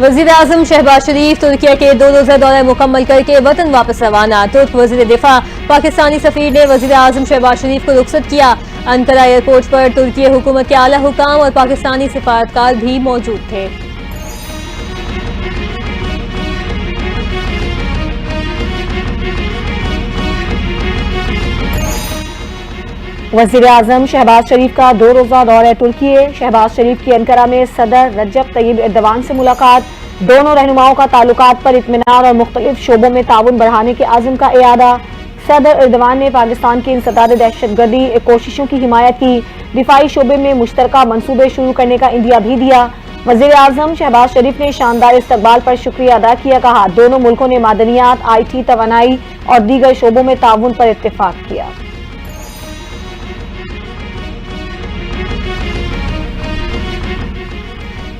वजीर आजम शहबाज शरीफ तुर्किया के 2 रोज़ा दौरा मुकम्मल करके वतन वापस रवाना। तुर्क वजीर दिफा पाकिस्तानी सफीर ने वजीर आजम शहबाज शरीफ को रुखसत किया। अंकारा एयरपोर्ट पर तुर्की हुकूमत के आला हुकाम और पाकिस्तानी सिफारतकार भी मौजूद थे। वजीर आजम शहबाज शरीफ का 2 रोज़ा दौरा तुर्की। शहबाज शरीफ की अंकारा में सदर रजब तैयब एर्दोगान से मुलाकात। दोनों रहनुमाओं का ताल्लुकात पर इत्मीनान और मुख्तलिफ शोबों में ताउन बढ़ाने के आज़म का इयादा। सदर एर्दोगान ने पाकिस्तान की इंसदाद दहशतगर्दी कोशिशों की हिमायत की। दिफाई शोबे में मुश्तरका मनसूबे शुरू करने का इंदिया भी दिया। वजीर आजम शहबाज शरीफ ने शानदार इस्तकबाल पर शुक्रिया अदा किया। कहा, दोनों मुल्कों ने मादनियात, IT, तवानाई और दीगर शोबों में ताउन पर इत्तेफाक किया।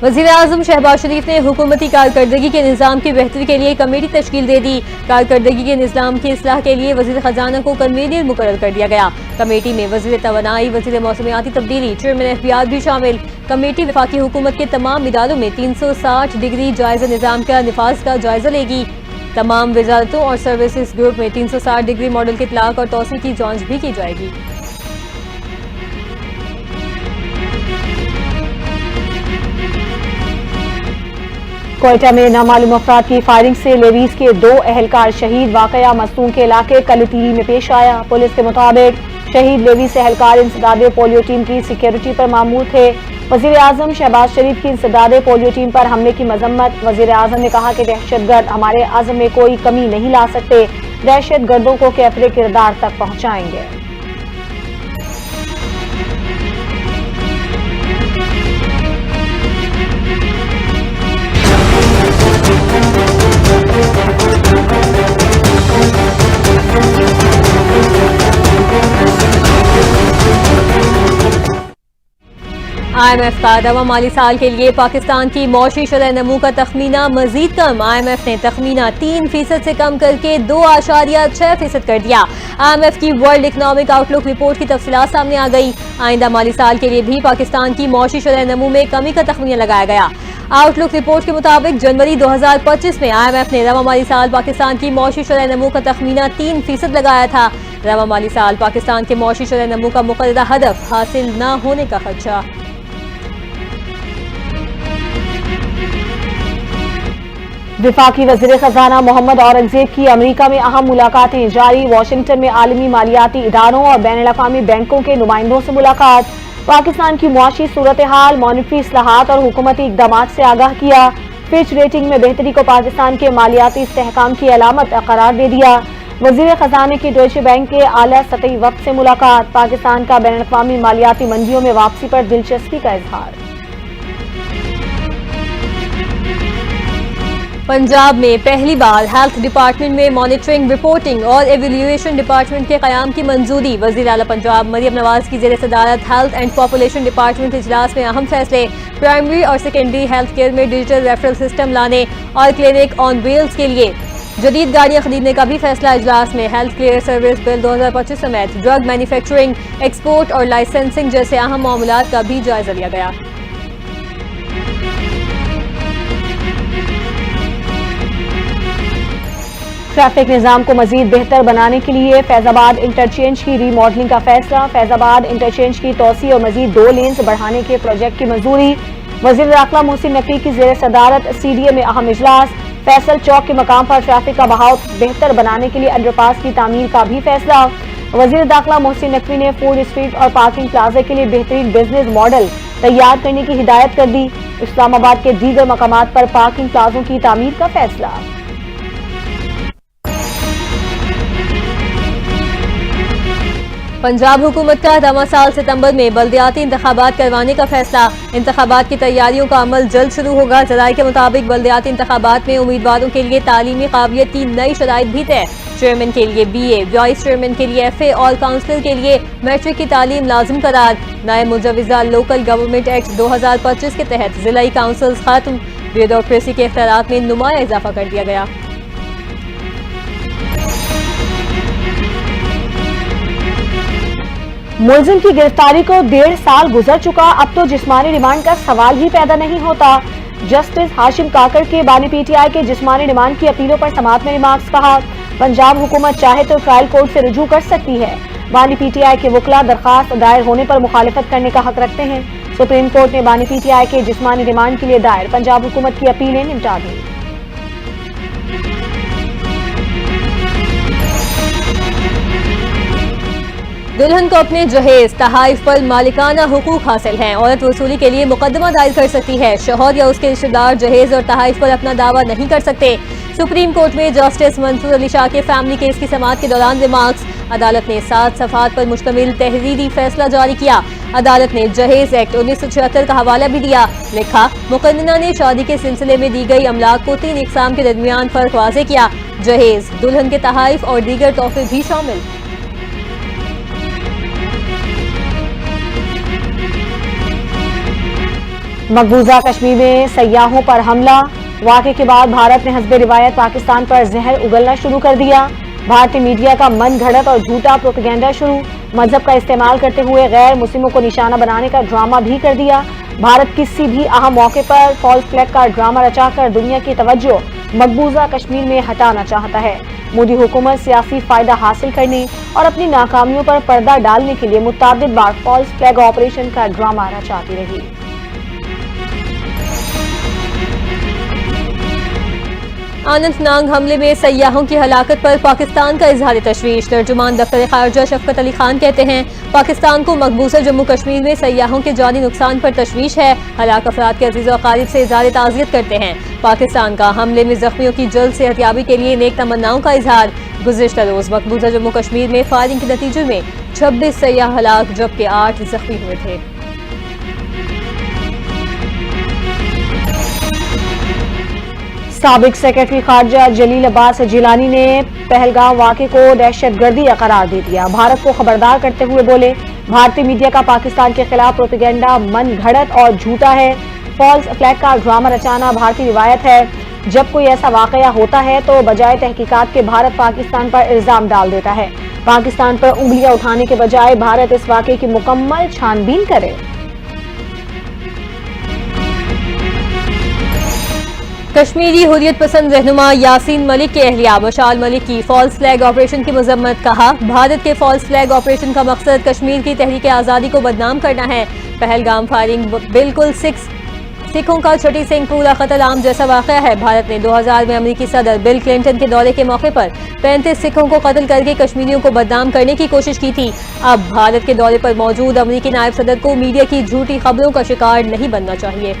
वज़ीर आज़म शहबाज शरीफ ने हुकूमती कारकर्दगी के निज़ाम की बेहतरी के लिए कमेटी तश्कील दे दी। कारकर्दगी के निज़ाम की इस्लाह के लिए वज़ीर खजाना को कन्वीनर मुकर्रर कर दिया गया। कमेटी में वज़ीर तवानाई, वज़ीर मौसमियाती तब्दीली, चेयरमैन FBR भी शामिल। कमेटी वफाकी हुकूमत के तमाम इदारों में 360 डिग्री जायज़ा निज़ाम का निफाज का जायजा लेगी। तमाम वजारतों और सर्विसेज ग्रुप में 360 डिग्री मॉडल के इतलाक और तौसीक की जाँच भी की जाएगी। कोयटा में नामालूम अफराद की फायरिंग से लेवीज के 2 अहलकार शहीद। वाकया मस्तूम के इलाके कलतीरी में पेश आया। पुलिस के मुताबिक शहीद लेवीज से अहलकार इंसदाद पोलियो टीम की सिक्योरिटी पर मामूर थे। वजीर आजम शहबाज शरीफ की इंसदाद पोलियो टीम पर हमले की मजम्मत। वजीर आजम ने कहा कि दहशतगर्द हमारे आज़म में कोई कमी नहीं ला सकते, दहशतगर्दों को कैफरे किरदार तक पहुंचाएंगे। IMF का रवा माली साल के लिए पाकिस्तान की मौशी शरह नमू का तखमीना मजीद कम। IMF ने तखमीना 3% से कम करके 2.6% कर दिया। IMF की वर्ल्ड इकनॉमिक आउटलुक रिपोर्ट की तफसीलात सामने आ गई। आइंदा माली साल के लिए भी पाकिस्तान की मौशी शरह नमू में कमी का तखमीना लगाया गया। आउटलुक रिपोर्ट के मुताबिक जनवरी 2025 में IMF ने रवा माली साल पाकिस्तान की मौशी शरह नमू का तखमीना 3% लगाया था। रवा माली साल पाकिस्तान के मौशी शरह नमू का मुक़र्ररा हदफ हासिल न होने का खदशा। विफाकी वज़ीर खजाना मोहम्मद औरंगजेब की अमेरिका में अहम मुलाकातें जारी। वाशिंगटन में आलमी मालियाती इदारों और बैनुल-अक़वामी बैंकों के नुमाइंदों से मुलाकात। पाकिस्तान की मुआशी सूरत हाल, मॉनिटरी इस्लाहात और हुकूमती इक़दामात से आगाह किया। फिच रेटिंग में बेहतरी को पाकिस्तान के मालियाती इस्तेहकाम की अलामत करार दे दिया। वज़ीर खजाने की डॉइचे बैंक के आला सतही वक्त से मुलाकात। पाकिस्तान का बैनुल-अक़वामी मालियाती मंडियों में वापसी पर दिलचस्पी का इजहार। पंजाब में पहली बार हेल्थ डिपार्टमेंट में मॉनिटरिंग, रिपोर्टिंग और एवेल्युएशन डिपार्टमेंट के क़याम की मंजूरी। वज़ीर आला पंजाब मरियम नवाज की ज़ेर सदारत हेल्थ एंड पॉपुलेशन डिपार्टमेंट इजलास में अहम फैसले। प्राइमरी और सेकेंडरी हेल्थ केयर में डिजिटल रेफरल सिस्टम लाने और क्लिनिक ऑन व्हील्स के लिए जदीद गाड़ियां खरीदने का भी फैसला इजलास में। हेल्थ केयर सर्विस बिल 2025 समेत ड्रग मैन्युफैक्चरिंग, एक्सपोर्ट और लाइसेंसिंग जैसे अहम मामलात का भी जायजा लिया गया। ट्रैफिक निज़ाम को मजीद बेहतर बनाने के लिए फैजाबाद इंटरचेंज की रीमॉडलिंग का फैसला। फैजाबाद इंटरचेंज की तोसी और मजीद 2 लेन्स बढ़ाने के प्रोजेक्ट की मंजूरी। वज़ीर दाखिला मोहसिन नकवी की ज़ेर सदारत CDA में अहम इजलास। फैसल चौक के मकाम पर ट्रैफिक का बहाव बेहतर बनाने के लिए अंडरपास की तामीर का भी फैसला। वज़ीर दाखिला मोहसिन नकवी ने फूड स्ट्रीट और पार्किंग प्लाजा के लिए बेहतरीन बिजनेस मॉडल तैयार करने की हिदायत कर दी। इस्लामाबाद के दीगर मकामात पर पार्किंग प्लाजों की तामीर का फैसला। पंजाब हुकूमत का रवां साल सितंबर में बल्दियाती इंतखाबात करवाने का फैसला। इंतखाबात की तैयारियों का अमल जल्द शुरू होगा। जराये के मुताबिक बल्दियाती इंतखाबात में उम्मीदवारों के लिए तालीमी काबिलियत की नई शराइत भी तय। चेयरमैन के लिए BA, वाइस चेयरमैन के लिए FA और काउंसिलर के लिए मैट्रिक की तालीम लाजिम करार। नए मुजव्विज़ा लोकल गवर्नमेंट एक्ट 2025 के तहत जिलाई काउंसिल्स खत्म। ब्यूरोक्रेसी के इख्तियारात में नुमाया इजाफा कर दिया गया। मुलजिम की गिरफ्तारी को 1.5 साल गुजर चुका, अब तो जिस्मानी रिमांड का सवाल ही पैदा नहीं होता। जस्टिस हाशिम काकड़ के बानी पीटीआई के जिस्मानी रिमांड की अपीलों पर समाअत में रिमार्क्स। कहा, पंजाब हुकूमत चाहे तो ट्रायल कोर्ट से रुजू कर सकती है। बानी पीटीआई के वकला दरखास्त दायर होने पर मुखालिफत करने का हक रखते हैं। सुप्रीम कोर्ट ने बानी पीटीआई के जिस्मानी रिमांड के लिए दायर पंजाब हुकूमत की अपीलें निपटा दी। दुल्हन को अपने जहेज तहाइफ पर मालिकाना हुकूक हासिल हैं। औरत वसूली के लिए मुकदमा दायर कर सकती है। शौहर या उसके रिश्तेदार जहेज और तहाइफ पर अपना दावा नहीं कर सकते। सुप्रीम कोर्ट में जस्टिस मंसूर अली शाह के फैमिली केस की समाअत के दौरान रिमार्क्स। अदालत ने 7 सफ़हात पर मुश्तमिल तहरीरी फैसला जारी किया। अदालत ने जहेज एक्ट 1976 का हवाला भी दिया। लिखा, मुकन्ना ने शादी के सिलसिले में दी गई अमलाक को 3 इकसाम के दरमियान फर्क वाज़े किया। जहेज, दुल्हन के तहाइफ और दीगर तोहफे भी शामिल। मकबूजा कश्मीर में सयाहों पर हमला। वाक़े के बाद भारत ने हस्बे रिवायत पाकिस्तान पर जहर उगलना शुरू कर दिया। भारतीय मीडिया का मन घड़त और झूठा प्रोपेगेंडा शुरू। मजहब का इस्तेमाल करते हुए गैर मुस्लिमों को निशाना बनाने का ड्रामा भी कर दिया। भारत किसी भी अहम मौके पर फॉल्स फ्लैग का ड्रामा रचाकर दुनिया की तवज्जो मकबूजा कश्मीर में हटाना चाहता है। मोदी हुकूमत सियासी फायदा हासिल करने और अपनी नाकामियों पर पर्दा डालने के लिए मुतअद्दिद बार फॉल्स फ्लैग ऑपरेशन का ड्रामा रचाती रही। अनंतनाग हमले में सयाहों की हलाकत पर पाकिस्तान का इजहार तशवीश। तर्जुमान दफ्तर खारजा शफकत अली खान कहते हैं, पाकिस्तान को मकबूजा जम्मू कश्मीर में सयाहों के जानी नुकसान पर तशवीश है। हलाक अफराद के अजीज़ व अकारीब से इजहार ताज़ियत करते हैं। पाकिस्तान का हमले में जख्मियों की जल्द सेहतियाबी के लिए नेक तमन्नाओं का इजहार। गुज़िश्ता रोज मकबूजा जम्मू कश्मीर में फायरिंग के नतीजे में 26 सयाह हलाक जबकि 8 जख्मी हुए थे। साबिक सेक्रेटरी खारजा जलील अब्बास जिलानी ने पहलगाम वाक़े को दहशतगर्दी करार दे दिया। भारत को खबरदार करते हुए बोले, भारतीय मीडिया का पाकिस्तान के खिलाफ प्रोपेगेंडा मन घड़त और झूठा है। फॉल्स फ्लैग का ड्रामा रचाना भारतीय रिवायत है। जब कोई ऐसा वाकया होता है तो बजाय तहकीकात के भारत पाकिस्तान पर इल्जाम डाल देता है। पाकिस्तान पर उंगलियां उठाने के बजाय भारत इस वाकये की मुकम्मल छानबीन करे। कश्मीरी हुर्रियत पसंद रहनुमा यासीन मलिक के अहलिया मशाल मलिक की फॉल्स फ्लैग ऑपरेशन की मजम्मत। कहा, भारत के फॉल्स फ्लैग ऑपरेशन का मकसद कश्मीर की तहरीक आज़ादी को बदनाम करना है। पहलगाम फायरिंग बिल्कुल सिखों का छठी सिंह पूरा कत्ल आम जैसा वाक़या है। भारत ने 2000 में अमरीकी सदर बिल क्लिंटन के दौरे के मौके पर 35 सिखों को कत्ल करके कश्मीरियों को बदनाम करने की कोशिश की थी। अब भारत के दौरे पर मौजूद अमरीकी नायब सदर को मीडिया की झूठी खबरों का शिकार नहीं बनना चाहिए।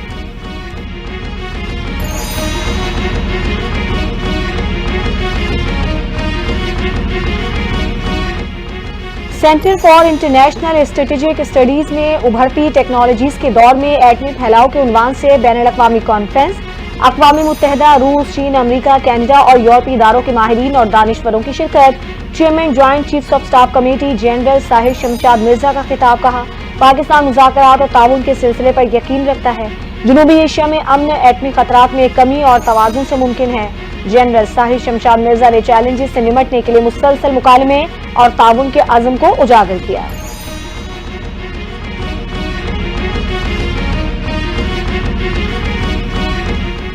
Centre for international strategic studies में उभरती टेक्नोलॉजीज के दौर में एटमी फैलाव के उन्वान से बैनुल-अक़वामी कॉन्फ्रेंस। अक़वाम मुत्तहिदा, रूस, चीन, अमरीका, कनाडा और यूरोपीय इदारों के माहिरीन और दानिश्वरों की शिरकत। Chairman joint chiefs of staff committee general Sahir Shamshad Mirza का खिताब। कहा, पाकिस्तान मुज़ाकरात और ताउन के सिलसिले पर यकीन रखता है। जनूबी एशिया में अमन एटमी खतरात में कमी और तवाज़ुन से मुमकिन है। जनरल साहिर शमशाद मिर्जा ने चैलेंजेस से निमटने के लिए मुसलसल मुकालमे और ताउन के अज़्म को उजागर किया।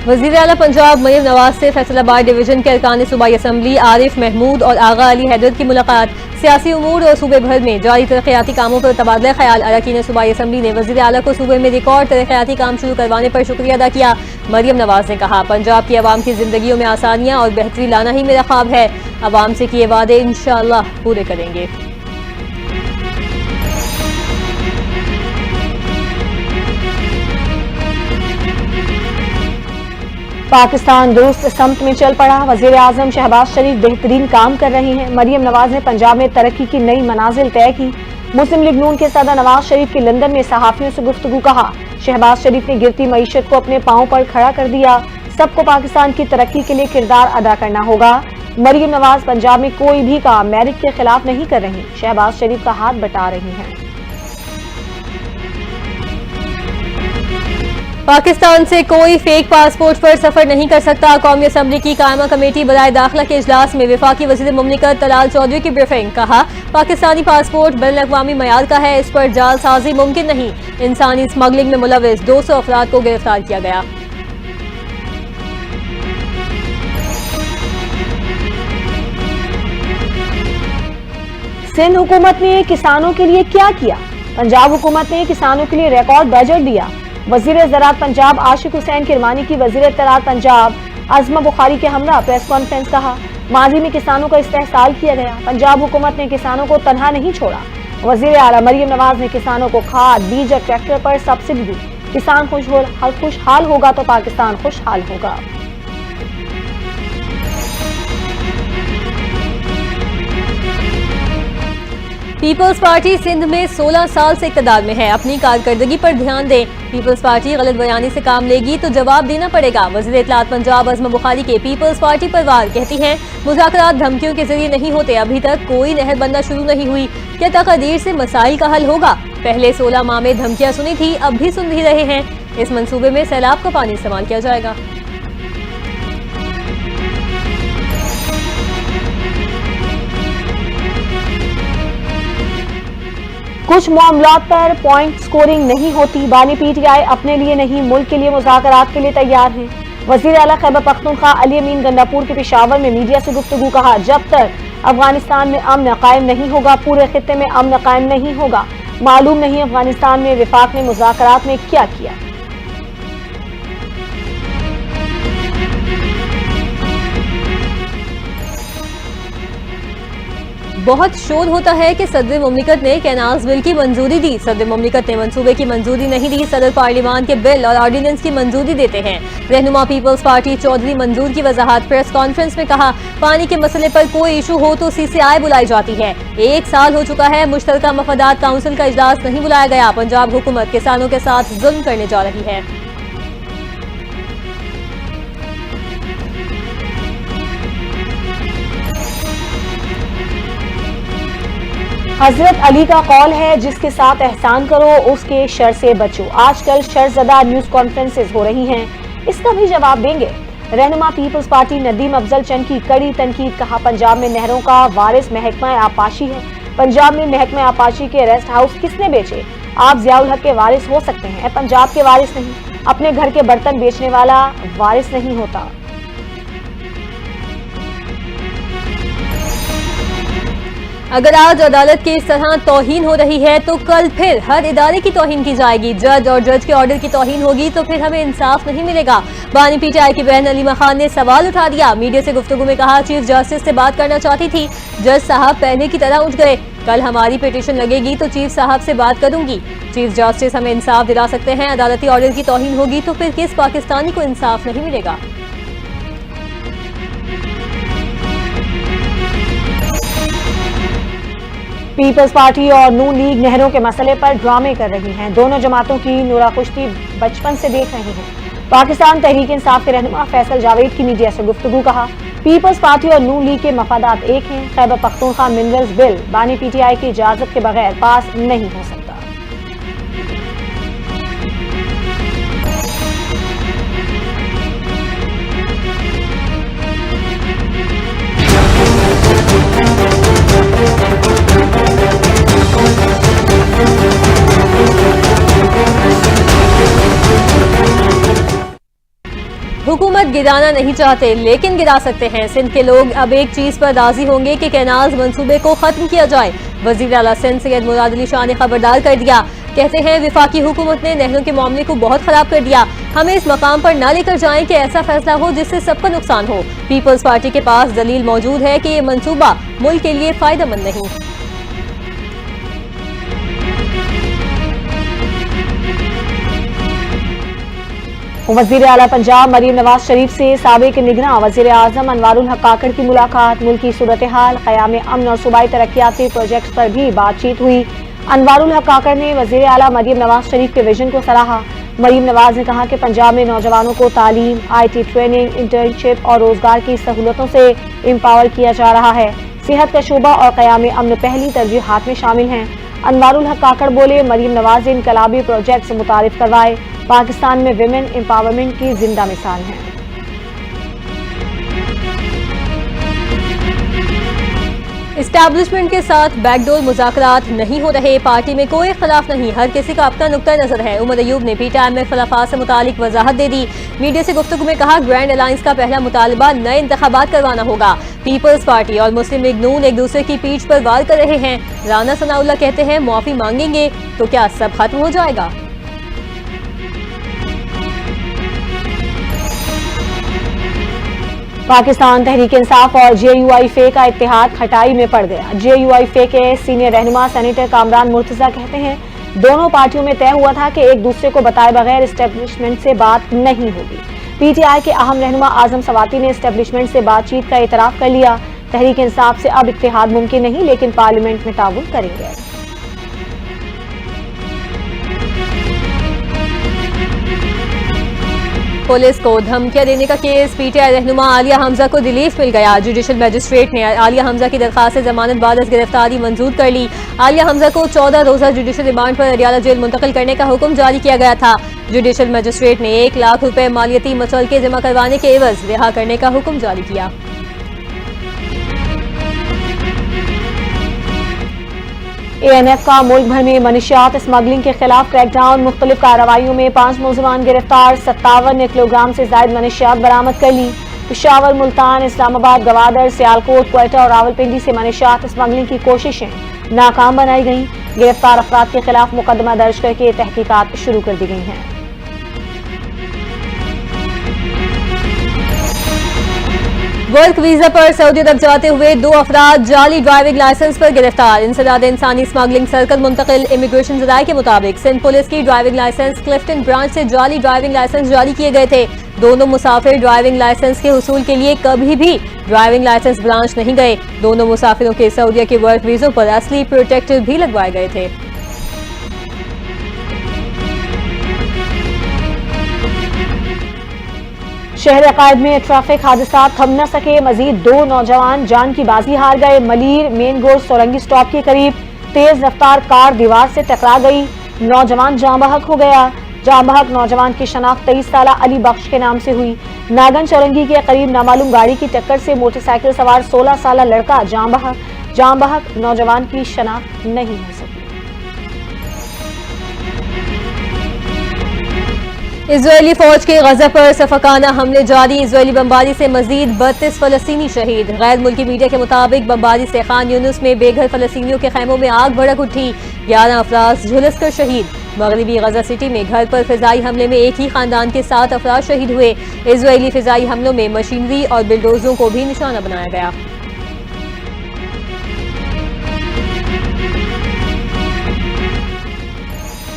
वज़ीर आला पंजाब मरीम नवाज से फैसलाबाद डिवीजन के अरकान सूबाई असम्बली आरिफ महमूद और आगा अली हैदर की मुलाकात। सियासी उमूर और सूबे भर में जारी तरक्याती कामों पर तबादला ख्याल। अरकान सूबाई असम्बली ने वज़ीर आला को सूबे में रिकॉर्ड तरक्याती काम शुरू करवाने पर शुक्रिया अदा किया। मरीम नवाज ने कहा, पंजाब की आवाम की जिंदगियों में आसानियाँ और बेहतरी लाना ही मेरा ख्वाब है। आवाम से किए वादे इंशाअल्लाह पूरे करेंगे। पाकिस्तान दुरुस्त समत में चल पड़ा। वज़ीर आज़म शहबाज शरीफ बेहतरीन काम कर रही हैं। मरीम नवाज ने पंजाब में तरक्की की नई मनाजिल तय की। मुस्लिम लीग नून के सदर नवाज शरीफ की लंदन में सहाफियों से गुफ्तगू। कहा, शहबाज शरीफ ने गिरती मईशत को अपने पांव पर खड़ा कर दिया। सबको पाकिस्तान की तरक्की के लिए किरदार अदा करना होगा। मरीम नवाज पंजाब में कोई भी काम मेरिट के खिलाफ नहीं कर रही, शहबाज शरीफ का हाथ बटा रही हैं। पाकिस्तान से कोई फेक पासपोर्ट पर सफर नहीं कर सकता। कौमी असम्बली की कायमा कमेटी बराए दाखिला के इजलास में वफाकी वज़ीर मुमलिकत तलाल चौधरी की ब्रीफिंग। कहा, पाकिस्तानी पासपोर्ट बैनुल-अक़वामी मयार का है, इस पर जालसाजी मुमकिन नहीं। इंसानी स्मगलिंग में मुलविस 200 अफराद को गिरफ्तार किया गया। सिंध हुकूमत ने किसानों के लिए क्या किया? पंजाब हुकूमत ने किसानों के लिए रिकॉर्ड बजट दिया। वजीर ज़राअत पंजाब आशिक हुसैन किरमानी की वजीर इत्तलात पंजाब आज़मा बुखारी के हमरा प्रेस कॉन्फ्रेंस कहा, माजी में किसानों का इस्तेहसाल किया गया। पंजाब हुकूमत ने किसानों को तनहा नहीं छोड़ा। वजीर आला मरियम नवाज ने किसानों को खाद, बीज और ट्रैक्टर पर सब्सिडी दी। किसान खुशहाल होगा तो पाकिस्तान खुशहाल होगा। पीपल्स पार्टी सिंध में 16 साल से इक़्तिदार में है, अपनी कारकर्दगी पर ध्यान दें। पीपल्स पार्टी गलत बयानी से काम लेगी तो जवाब देना पड़ेगा। वज़ीर इत्तलात पंजाब आज़मा बुखारी के पीपल्स पार्टी पर वार, कहती हैं मुज़ाकरात धमकियों के जरिए नहीं होते, अभी तक कोई नहर बनना शुरू नहीं हुई। क्या तकदीर से मसाइल का हल होगा? पहले 16 माह में धमकियां सुनी थी, अब भी सुन ही रहे हैं। इस मंसूबे में सैलाब का पानी इस्तेमाल किया जाएगा। कुछ मामलात पर पॉइंट स्कोरिंग नहीं होती। बानी पीटीआई अपने लिए नहीं मुल्क के लिए मुज़ाकरात के लिए तैयार हैं। वज़ीर आला खैबर पख्तूनख्वा अली अमीन गंडापुर के पेशावर में मीडिया से गुफ्तगू, कहा जब तक अफगानिस्तान में अमन कायम नहीं होगा पूरे खित्ते में अमन कायम नहीं होगा। मालूम नहीं अफगानिस्तान में विफाक ने मुज़ाकरात में क्या किया। बहुत शोर होता है कि सदर मुमलिकत ने कैनाल्स बिल की मंजूरी दी। सदर मुमलिकत ने मंसूबे की मंजूरी नहीं दी। सदर पार्लियामान के बिल और ऑर्डिनेंस की मंजूरी देते हैं। रहनुमा पीपल्स पार्टी चौधरी मंजूर की वजाहत प्रेस कॉन्फ्रेंस में कहा, पानी के मसले पर कोई इशू हो तो CCI बुलाई जाती है। 1 साल हो चुका है, मुश्तरका मफादात काउंसिल का इजलास नहीं बुलाया गया। पंजाब हुकूमत किसानों के साथ जुल्म करने जा रही है। हजरत अली का कौल है, जिसके साथ एहसान करो उसके शर से बचो। आजकल शर्जदा न्यूज कॉन्फ्रेंसेस हो रही हैं, इसका भी जवाब देंगे। रहनुमा पीपल्स पार्टी नदीम अफजल चंद की कड़ी तनकीद, कहा पंजाब में नहरों का वारिस महकमा आपाशी है। पंजाब में महकमा आपाशी के रेस्ट हाउस किसने बेचे? आप जियाउल हक के वारिस हो सकते हैं, पंजाब के वारिस नहीं। अपने घर के बर्तन बेचने वाला वारिस नहीं होता। अगर आज अदालत की इस तरह तौहीन हो रही है तो कल फिर हर इदारे की तौहीन की जाएगी। जज और जज के ऑर्डर की तौहीन होगी तो फिर हमें इंसाफ नहीं मिलेगा। बानी पीटीआई की बहन अलीमा खान ने सवाल उठा दिया। मीडिया से गुफ्तगू में कहा, चीफ जस्टिस से बात करना चाहती थी, जज साहब पहले की तरह उठ गए। कल हमारी पिटीशन लगेगी तो चीफ साहब से बात करूंगी। चीफ जस्टिस हमें इंसाफ दिला सकते हैं, अदालती ऑर्डर की तौहीन होगी तो फिर किस पाकिस्तानी को इंसाफ नहीं मिलेगा। पीपल्स पार्टी और नून लीग नहरों के मसले पर ड्रामे कर रही हैं। दोनों जमातों की नूराकुश्ती बचपन से देख रही हैं। पाकिस्तान तहरीक इंसाफ के रहनुमा फैसल जावेद की मीडिया से गुफ्तगू, कहा पीपल्स पार्टी और नून लीग के मफादात एक हैं। खैबर पख्तूनख्वा मिनरल्स बिल बानी पीटीआई की इजाजत के बगैर पास नहीं हो सकता। हुकूमत गिराना नहीं चाहते लेकिन गिरा सकते हैं। सिंध के लोग अब एक चीज पर राजी होंगे कि कैनाल्स मंसूबे को खत्म किया जाए। वजीर आला सिंध सैयद मुराद अली शाह ने खबरदार कर दिया। कहते हैं विफाकी हुकूमत ने नहरों के मामले को बहुत खराब कर दिया। हमें इस मकाम पर ना लेकर जाएं कि ऐसा फैसला हो जिससे सबका नुकसान हो। पीपल्स पार्टी के पास दलील मौजूद है कि ये मंसूबा मुल्क के लिए फायदेमंद नहीं। वज़ीर आला पंजाब मरीम नवाज शरीफ से साबिक निगरान वज़ीर आज़म अनवारुल हक काकड़ की मुलाकात। मुल्की सूरत हाल, क़याम अमन और सूबाई तरक्याती प्रोजेक्ट्स पर भी बातचीत हुई। अनवारुल हक काकड़ ने वज़ीर आला मरीम नवाज शरीफ के विजन को सराहा। मरीम नवाज ने कहा कि पंजाब में नौजवानों को तालीम, IT ट्रेनिंग, इंटर्नशिप और रोजगार की सहूलतों से एम्पावर किया जा रहा है। सेहत का शोबा और क़याम अमन पहली तरजीहात में शामिल हैं। अनवारुल हक काकड़ बोले, मरीम नवाज ने इनकलाबी प्रोजेक्ट्स मुतारिफ करवाए। पाकिस्तान में विमेन एम्पावरमेंट की जिंदा मिसाल है। इस्टेब्लिशमेंट के साथ बैकडोर मुज़ाकरात नहीं हो रहे, पार्टी में कोई इख्तलाफ नहीं, हर किसी का अपना नुक्ता नजर है। उमर अयूब ने पीटीआई में खिलाफात से मुतालिक वजाहत दे दी। मीडिया से गुफ्तगू में कहा, ग्रैंड अलायंस का पहला मुतालबा नए इंतखाबात करवाना होगा। पीपल्स पार्टी और मुस्लिम लीग नून एक दूसरे की पीठ पर वार कर रहे हैं। राना सनाउल्लाह कहते हैं, माफी मांगेंगे तो क्या सब खत्म हो जाएगा? पाकिस्तान तहरीक इंसाफ और JUIF का इत्तेहाद खटाई में पड़ गया। JUIF के सीनियर रहनुमा सेनेटर कामरान मुर्तजा कहते हैं, दोनों पार्टियों में तय हुआ था कि एक दूसरे को बताए बगैर एस्टेब्लिशमेंट से बात नहीं होगी। PTI के अहम रहनुमा आजम सवाती ने एस्टेब्लिशमेंट से बातचीत का इतराफ कर लिया। तहरीक इंसाफ से अब इत्तेहाद मुमकिन नहीं, लेकिन पार्लियामेंट में ताउन करेंगे। पुलिस को धमकियां देने का केस, पीटीआई रहनुमा आलिया हमजा को रिलीफ मिल गया। जुडिशल मजिस्ट्रेट ने आलिया हमजा की दरखास्त जमानत बाद गिरफ्तारी मंजूर कर ली। आलिया हमजा को 14 रोजा जुडिशल रिमांड पर अडियाला जेल मुंतकिल करने का हुक्म जारी किया गया था। जुडिशल मजिस्ट्रेट ने 1 लाख रुपए मालियती मसौलके जमा करवाने के एवज रिहा करने का हुक्म जारी किया। ANF का मुल्क भर में मनशियात स्मगलिंग के खिलाफ क्रैकडाउन, मुख्तलिफ कार्रवाइयों में 5 मुलजमान गिरफ्तार, 57 किलोग्राम से ज्यादा मनशियात बरामद कर ली। पेशावर, मुल्तान, इस्लामाबाद, गवादर, सियालकोट, क्वेटा और रावलपिंडी से मनशियात स्मगलिंग की कोशिशें नाकाम बनाई गई। गिरफ्तार अफराद के खिलाफ मुकदमा दर्ज करके तहकीकात शुरू कर दी गई हैं। वर्क वीजा पर सऊदी अरब जाते हुए 2 अफराद जाली ड्राइविंग लाइसेंस पर गिरफ्तार। इंसदाद इंसानी स्मगलिंग सर्कल मुंतकिल। इमिग्रेशन जराये के मुताबिक सिंध पुलिस की ड्राइविंग लाइसेंस क्लिफ्टन ब्रांच से जाली ड्राइविंग लाइसेंस जारी किए गए थे। दोनों मुसाफिर ड्राइविंग लाइसेंस के हुसूल के लिए कभी भी ड्राइविंग लाइसेंस ब्रांच नहीं गए। दोनों मुसाफिरों के सऊदीया के वर्क वीजों पर असली प्रोटेक्टर भी लगवाए गए थे। शहर अकायद में ट्रैफिक हादसा थम न सके, मजीद 2 नौजवान जान की बाजी हार गए। मलीर मेन गोर सोरंगी स्टॉप के करीब तेज रफ्तार कार दीवार से टकरा गई, नौजवान जाँ बहक हो गया। जाँ बहक नौजवान की शनाख्त 23 साला अली बख्श के नाम से हुई। नागन चौरंगी के करीब नामालूम गाड़ी की टक्कर से मोटरसाइकिल सवार 16 साला लड़का जाँ बहक नौजवान की शनाख्त नहीं हो सकी। इजरायली फौज के गजा पर सफकाना हमले जारी, इजरायली बमबारी से मजीद 32 फलस्तीनी शहीद। गैर मुल्की मीडिया के मुताबिक बमबारी से खान यूनुस में बेघर फलस्तीनियों के खैमों में आग भड़क उठी, 11 अफराद झुलस कर शहीद। मगरबी गजा सिटी में घर पर फिजाई हमले में एक ही खानदान के 7 अफराद शहीद हुए। इजरायली फिजाई हमलों में मशीनरी और बिल्डोजरों को भी निशाना बनाया गया।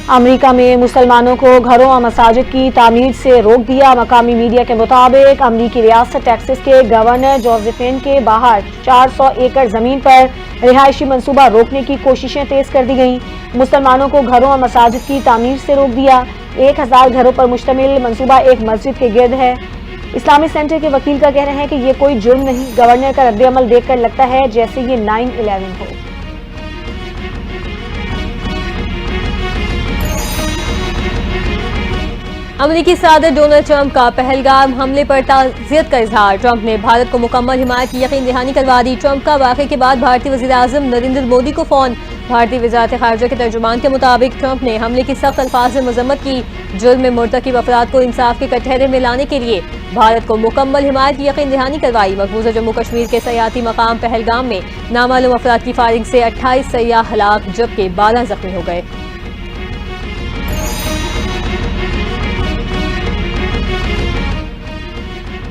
अमेरिका में मुसलमानों को घरों और मसाजिद की तामीर से रोक दिया। मकामी मीडिया के मुताबिक अमेरिकी रियासत टेक्सास के गवर्नर जोसेफिन के बाहर 400 एकड़ जमीन पर रिहायशी मंसूबा रोकने की कोशिशें तेज कर दी गईं। मुसलमानों को घरों और मसाजिद की तामीर से रोक दिया। 1000 घरों पर मुश्तमिल मंसूबा एक मस्जिद के गिर्द है। इस्लामिक सेंटर के वकील का कहना है कि ये कोई जुर्म नहीं। गवर्नर का रद्द-ए-अमल देखकर लगता है जैसे ये 9/11 हो। अमेरिकी सदर डोनाल्ड ट्रंप का पहलगाम हमले पर ताज़ियत का इजहार। ट्रंप ने भारत को मुकम्मल हिमायत की यकीन दहानी करवा दी। ट्रंप का वाक़े के बाद भारतीय वज़ीर-ए-आज़म नरेंद्र मोदी को फोन। भारतीय वज़ारत ख़ारिजा के तर्जुमान के मुताबिक ट्रंप ने हमले की सख्त अल्फाज में मजम्मत की। जुर्म में मुर्तकिब अफराद को इंसाफ के कटहरे में लाने के लिए भारत को मुकम्मल हिमायत की यकीन दहानी करवाई। मकबूजा जम्मू कश्मीर के सयाहती मकाम पहलगाम में नामालूम अफराद की फायरिंग से 28 सयाह हलाक जबकि 12 जख्मी हो गए।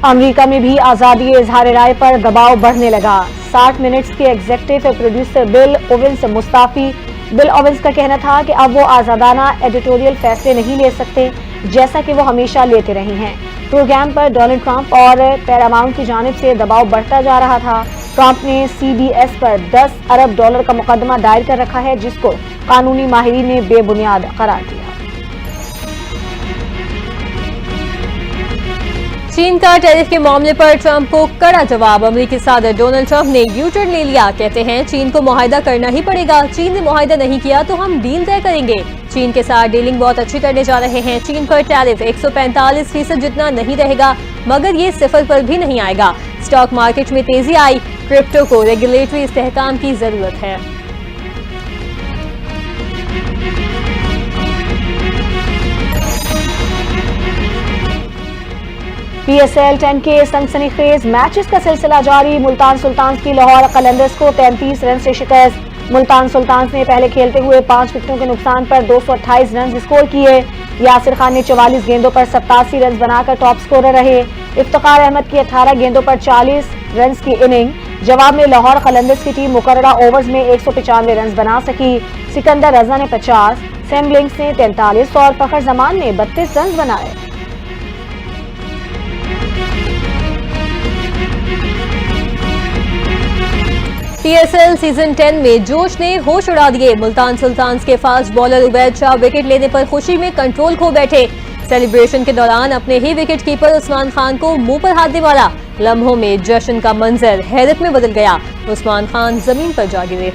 अमेरिका में भी आज़ादी इजहार राय पर दबाव बढ़ने लगा। 60 मिनट्स के executive producer bill Owens Mustafi. Bill Owens का कहना था कि अब वो आज़ादाना एडिटोरियल फैसले नहीं ले सकते जैसा कि वो हमेशा लेते रहे हैं। प्रोग्राम पर डोनाल्ड ट्रंप और पैरामाउंट की जानिब से दबाव बढ़ता जा रहा था। ट्रंप ने CBS पर $10 अरब का मुकदमा दायर कर रखा है, जिसको कानूनी माहिरीन ने बेबुनियाद करार दिया। चीन का टैरिफ के मामले पर ट्रंप को कड़ा जवाब। अमेरिकी सदर डोनाल्ड ट्रंप ने यू टर्न ले लिया। कहते हैं चीन को मुआहिदा करना ही पड़ेगा। चीन ने मुआहिदा नहीं किया तो हम डील तय करेंगे। चीन के साथ डीलिंग बहुत अच्छी करने जा रहे हैं। चीन पर टैरिफ 145% जितना नहीं रहेगा, मगर ये 0 पर भी नहीं आएगा। स्टॉक मार्केट में तेजी आई। क्रिप्टो को रेगुलेटरी इस्तेहकाम की जरूरत है। PSL 10 के सनसनीखेज मैचेस का सिलसिला जारी। मुल्तान सुल्तान्स की लाहौर कलंदर्स को 33 रन से शिकस्त। मुल्तान सुल्तान्स ने पहले खेलते हुए 5 विकेटों के नुकसान पर 228 रन स्कोर किए। यासिर खान ने 44 गेंदों पर 87 रन बनाकर टॉप स्कोरर रहे। इफ्तिखार अहमद की 18 गेंदों पर 40 रन की इनिंग। जवाब में लाहौर कलंदर्स की टीम मुकर्ररा ओवर्स में 195 रन बना सकी। सिकंदर रजा ने 50, सैम ब्लिंक्स ने 43 और फखर जमान ने 32 रन बनाए। PSL सीजन 10 में जोश ने होश उड़ा दिए। मुल्तान सुल्तान्स के fast bowler Ubaid Shah wicket लेने पर खुशी में कंट्रोल खो बैठे। सेलिब्रेशन के दौरान अपने ही विकेट कीपर उस्मान खान को मुंह पर हाथ दिवाला। लम्हों में जश्न का मंजर हैरत में बदल गया। उस्मान खान जमीन पर जा गिरे।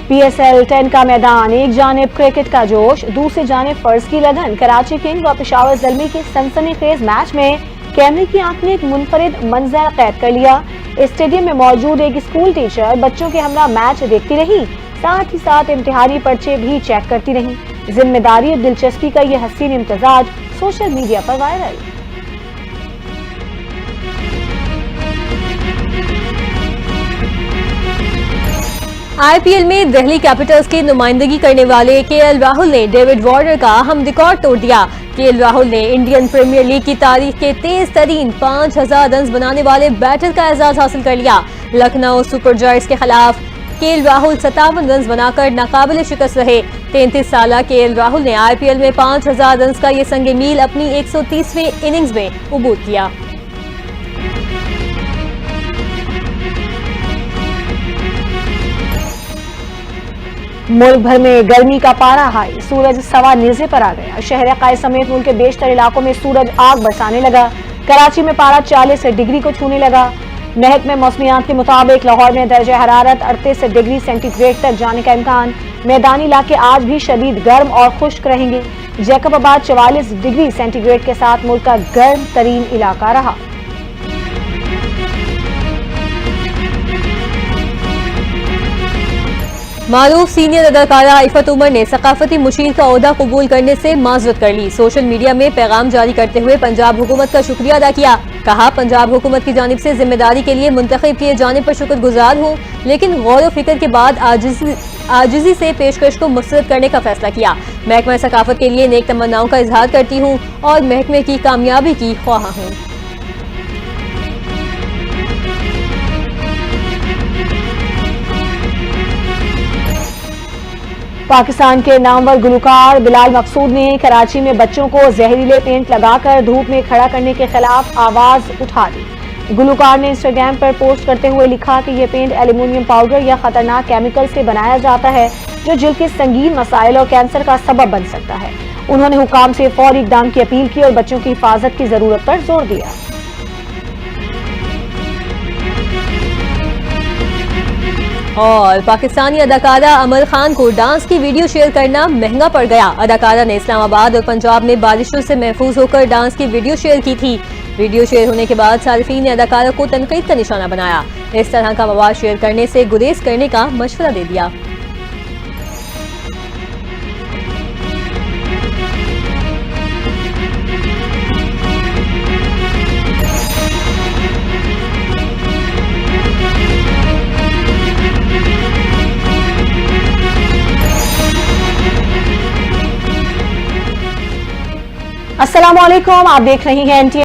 PSL 10 का मैदान, एक जानिब क्रिकेट का जोश, दूसरी जानिब फर्ज की लगन। कराची किंग व पेशावर ज़ल्मी के सनसनीखेज मैच में कैमरे की आंख ने एक मुनफरिद मंजर कैद कर लिया। स्टेडियम में मौजूद एक स्कूल टीचर बच्चों के हमरा मैच देखती रही, साथ ही साथ इम्तिहानी पर्चे भी चेक करती रही। जिम्मेदारी और दिलचस्पी का यह हसीन इम्तजाज सोशल मीडिया पर वायरल। IPL में दिल्ली कैपिटल्स की नुमाइंदगी करने वाले KL राहुल ने डेविड वार्नर का अहम रिकॉर्ड तोड़ दिया। KL राहुल ने इंडियन प्रीमियर लीग की तारीख के तेज तरीन 5000 रन बनाने वाले बैटर का एजाज हासिल कर लिया। लखनऊ सुपर जायंट्स के खिलाफ KL राहुल 57 रन बनाकर नाकाबिल शिकस्त रहे। 33 साला KL राहुल ने IPL में 5000 रन का ये संगे मील अपनी 130वीं इनिंग्स में उबूर किया। मुल्क भर में गर्मी का पारा हाई, सूरज सवा नेज़े पर आ गया। शहर काय समेत मुल्क के बेशतर इलाकों में सूरज आग बरसाने लगा। कराची में पारा 40 डिग्री को छूने लगा। महकमे मौसमियात के मुताबिक लाहौर में दर्जा हरारत 38 डिग्री सेंटीग्रेड तक जाने का इम्कान। मैदानी इलाके आज भी शदीद गर्म और खुश्क रहेंगे। जैकबाबाद 44 डिग्री सेंटीग्रेड के साथ मुल्क का गर्म तरीन इलाका रहा। मारूफ सीनियर अदाकारा इफत उमर ने सकाफती मुशीर का ओहदा कबूल करने से माजरत कर ली। सोशल मीडिया में पैगाम जारी करते हुए पंजाब हुकूमत का शुक्रिया अदा किया। कहा, पंजाब हुकूमत की जानिब से जिम्मेदारी के लिए मुंतखब किए जाने पर शुक्रगुजार हूँ, लेकिन गौर व फिक्र के बाद आजिजी से पेशकश को मुस्तरद करने का फैसला किया। महकमा सकाफत के लिए नेक तमन्नाओं का इजहार करती हूँ और महकमे की कामयाबी की ख्वाह हूँ। पाकिस्तान के नामवर गुलकार बिलाल मकसूद ने कराची में बच्चों को जहरीले पेंट लगाकर धूप में खड़ा करने के खिलाफ आवाज उठा दी। गुलकार ने इंस्टाग्राम पर पोस्ट करते हुए लिखा कि यह पेंट एल्यूमिनियम पाउडर या खतरनाक केमिकल से बनाया जाता है जो दिल के संगीन मसाइल और कैंसर का सबब बन सकता है। उन्होंने हुकाम से फौरी इकदाम की अपील की और बच्चों की हिफाजत की जरूरत पर जोर दिया। और पाकिस्तानी अदाकारा अमर खान को डांस की वीडियो शेयर करना महंगा पड़ गया। अदाकारा ने इस्लामाबाद और पंजाब में बारिशों से महफूज होकर डांस की वीडियो शेयर की थी। वीडियो शेयर होने के बाद सारिफीन ने अदाकारा को तनकीद का निशाना बनाया। इस तरह का मवाद शेयर करने से गुरेज करने का मशवरा दे दिया। अस्सलामुअलैकुम, आप देख रही हैं NTA